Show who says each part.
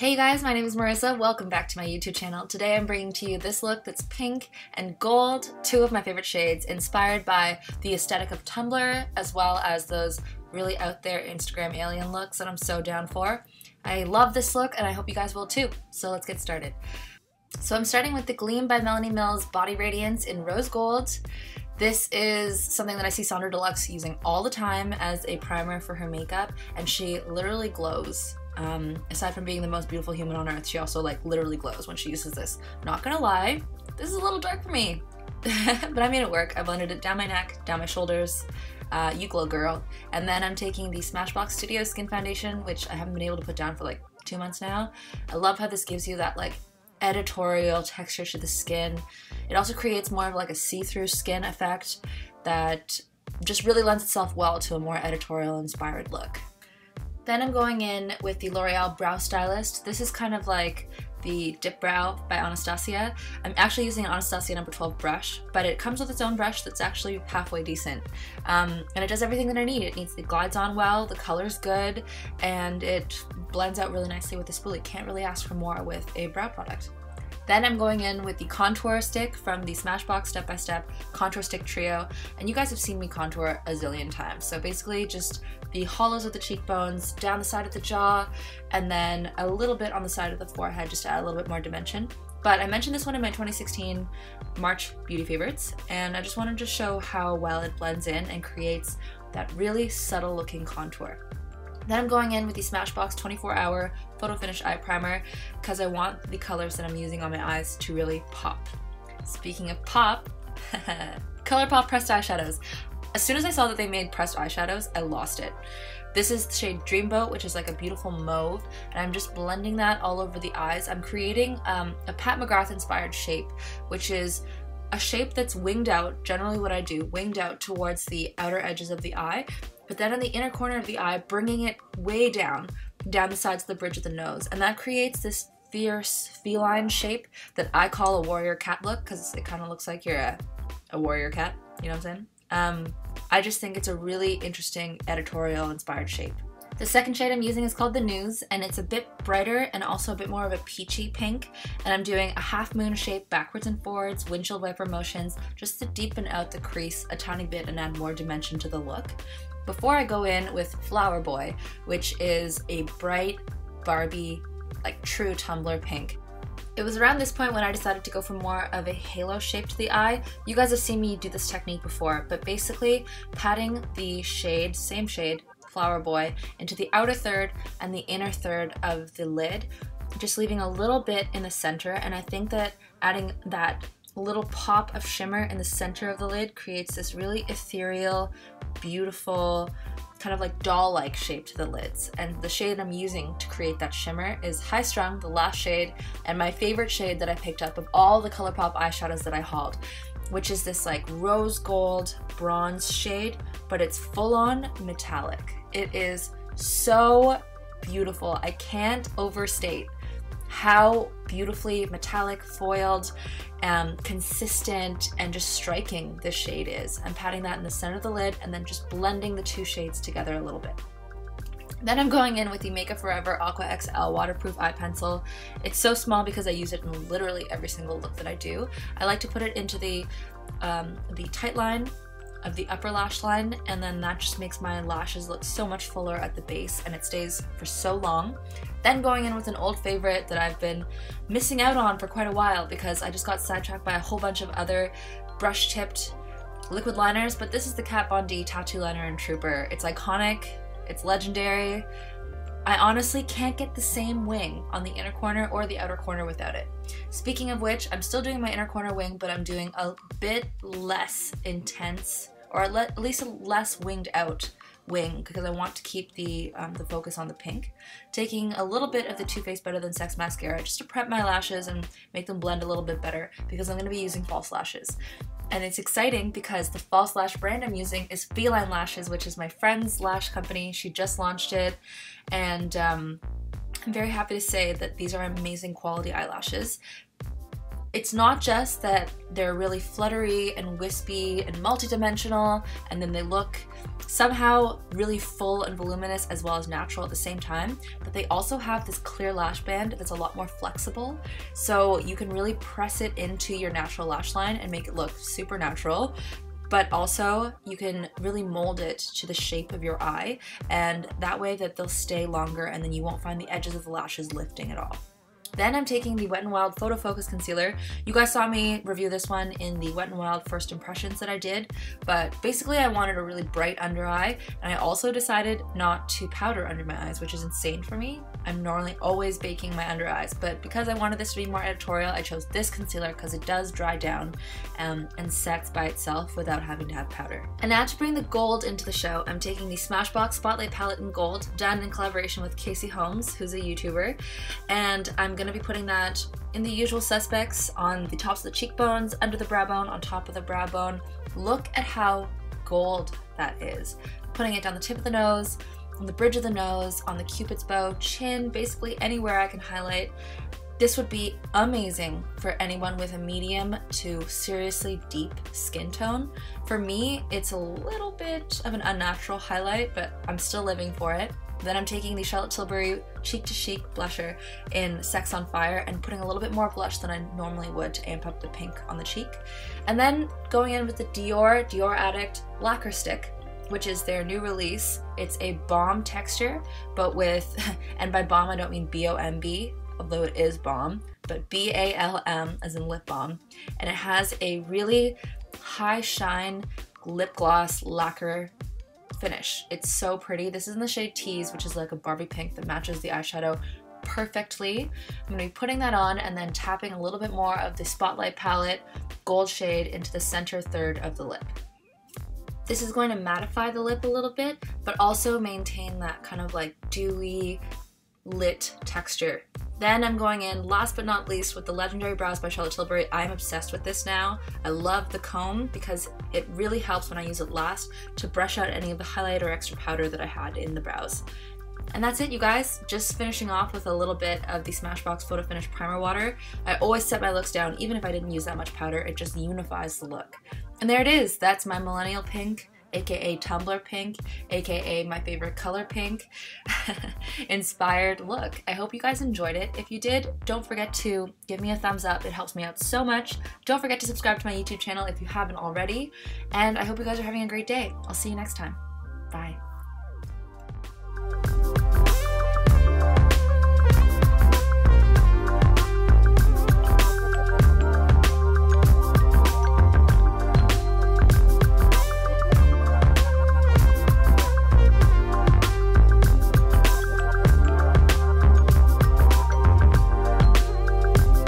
Speaker 1: Hey you guys, my name is Marisa. Welcome back to my YouTube channel. Today I'm bringing to you this look that's pink and gold, two of my favorite shades, inspired by the aesthetic of Tumblr, as well as those really out there Instagram alien looks that I'm so down for. I love this look and I hope you guys will too. So let's get started. So I'm starting with the Gleam by Melanie Mills Body Radiance in Rose Gold. This is something that I see Sandra Deluxe using all the time as a primer for her makeup, and she literally glows. Aside from being the most beautiful human on earth, she also literally glows when she uses this. Not gonna lie, this is a little dark for me, but I made it work. I blended it down my neck, down my shoulders. You glow, girl. And then I'm taking the Smashbox Studio Skin Foundation, which I haven't been able to put down for like 2 months now. I love how this gives you that editorial texture to the skin. It also creates more of a see-through skin effect that just really lends itself well to a more editorial inspired look. Then I'm going in with the L'Oreal Brow Stylist. This is kind of like the Dip Brow by Anastasia. I'm actually using an Anastasia number 12 brush, but it comes with its own brush that's actually halfway decent. And it does everything that I need. It glides on well, the color's good, and it blends out really nicely with the spoolie. Can't really ask for more with a brow product. Then I'm going in with the contour stick from the Smashbox Step by Step Contour Stick Trio, and you guys have seen me contour a zillion times. So basically just the hollows of the cheekbones, down the side of the jaw, and then a little bit on the side of the forehead just to add a little bit more dimension. But I mentioned this one in my 2016 March Beauty Favorites, and I just wanted to show how well it blends in and creates that really subtle looking contour. Then I'm going in with the Smashbox 24-Hour Photo Finish Eye Primer because I want the colors that I'm using on my eyes to really pop. Speaking of pop, Colourpop pressed eyeshadows. As soon as I saw that they made pressed eyeshadows, I lost it. This is the shade Dreamboat, which is like a beautiful mauve, and I'm just blending that all over the eyes. I'm creating a Pat McGrath inspired shape, which is a shape that's winged out, generally what I do, winged out towards the outer edges of the eye, but then in the inner corner of the eye, bringing it way down the sides of the bridge of the nose. And that creates this fierce feline shape that I call a warrior cat look, because it kind of looks like you're a warrior cat, you know what I'm saying? I just think it's a really interesting editorial inspired shape. The second shade I'm using is called The News, and it's a bit brighter and also a bit more of a peachy pink, and I'm doing a half moon shape backwards and forwards, windshield wiper motions, just to deepen out the crease a tiny bit and add more dimension to the look. Before I go in with Flower Boy, which is a bright Barbie, true Tumblr pink. It was around this point when I decided to go for more of a halo shape to the eye. You guys have seen me do this technique before, but basically patting the shade, same shade, Flower Boy, into the outer third and the inner third of the lid, just leaving a little bit in the center, and I think that adding that little pop of shimmer in the center of the lid creates this really ethereal, beautiful, kind of doll-like shape to the lids. And the shade I'm using to create that shimmer is High Strung, the last shade, and my favorite shade that I picked up of all the Colourpop eyeshadows that I hauled, which is this rose gold bronze shade, but it's full-on metallic. It is so beautiful. I can't overstate how beautifully metallic, foiled, consistent, and just striking this shade is. I'm patting that in the center of the lid and then just blending the two shades together a little bit. Then I'm going in with the Make Up Forever Aqua XL Waterproof Eye Pencil. It's so small because I use it in literally every single look that I do. I like to put it into the tight line of the upper lash line, and then that just makes my lashes look so much fuller at the base, and it stays for so long. Then going in with an old favorite that I've been missing out on for quite a while because I just got sidetracked by a whole bunch of other brush-tipped liquid liners, but this is the Kat Von D Tattoo Liner in Trooper. It's iconic, it's legendary. I honestly can't get the same wing on the inner corner or the outer corner without it. Speaking of which, I'm still doing my inner corner wing, but I'm doing a bit less intense, or at least a less winged out wing, because I want to keep the focus on the pink. Taking a little bit of the Too Faced Better Than Sex mascara just to prep my lashes and make them blend a little bit better, because I'm going to be using false lashes. And it's exciting because the false lash brand I'm using is Feline Lashes, which is my friend's lash company. She just launched it, and I'm very happy to say that these are amazing quality eyelashes. It's not just that they're really fluttery and wispy and multidimensional, and then they look somehow really full and voluminous as well as natural at the same time, but they also have this clear lash band that's a lot more flexible, so you can really press it into your natural lash line and make it look super natural. But also you can really mold it to the shape of your eye, and that way that they'll stay longer and then you won't find the edges of the lashes lifting at all. Then I'm taking the Wet n Wild Photofocus Concealer. You guys saw me review this one in the Wet n Wild First Impressions that I did, but basically I wanted a really bright under eye, and I also decided not to powder under my eyes, which is insane for me. I'm normally always baking my under eyes, but because I wanted this to be more editorial, I chose this concealer because it does dry down and sets by itself without having to have powder. And now to bring the gold into the show, I'm taking the Smashbox Spotlight Palette in gold, done in collaboration with Casey Holmes, who's a YouTuber, and I'm going to be putting that in the usual suspects on the tops of the cheekbones, under the brow bone, on top of the brow bone. Look at how gold that is. Putting it down the tip of the nose, on the bridge of the nose, on the cupid's bow, chin, basically anywhere I can highlight. This would be amazing for anyone with a medium to seriously deep skin tone. For me, it's a little bit of an unnatural highlight, but I'm still living for it. Then I'm taking the Charlotte Tilbury Cheek to Chic blusher in Sex on Fire and putting a little bit more blush than I normally would to amp up the pink on the cheek. And then going in with the Dior Addict Lacquer Stick, which is their new release. It's a balm texture, but with, and by balm I don't mean B-O-M-B, although it is balm, but B-A-L-M as in lip balm. And it has a really high shine lip gloss lacquer finish. It's so pretty. This is in the shade Tease, which is like a Barbie pink that matches the eyeshadow perfectly. I'm going to be putting that on and then tapping a little bit more of the Spotlight Palette gold shade into the center third of the lip. This is going to mattify the lip a little bit, but also maintain that kind of like dewy, lit texture. Then I'm going in, last but not least, with the Legendary Brows by Charlotte Tilbury. I'm obsessed with this now. I love the comb because it really helps when I use it last to brush out any of the highlight or extra powder that I had in the brows. And that's it, you guys. Just finishing off with a little bit of the Smashbox Photo Finish Primer Water. I always set my looks down, even if I didn't use that much powder. It just unifies the look. And there it is. That's my Millennial Pink, aka Tumblr pink, aka my favorite color pink, inspired look. I hope you guys enjoyed it. If you did, don't forget to give me a thumbs up. It helps me out so much. Don't forget to subscribe to my YouTube channel if you haven't already. And I hope you guys are having a great day. I'll see you next time. Bye.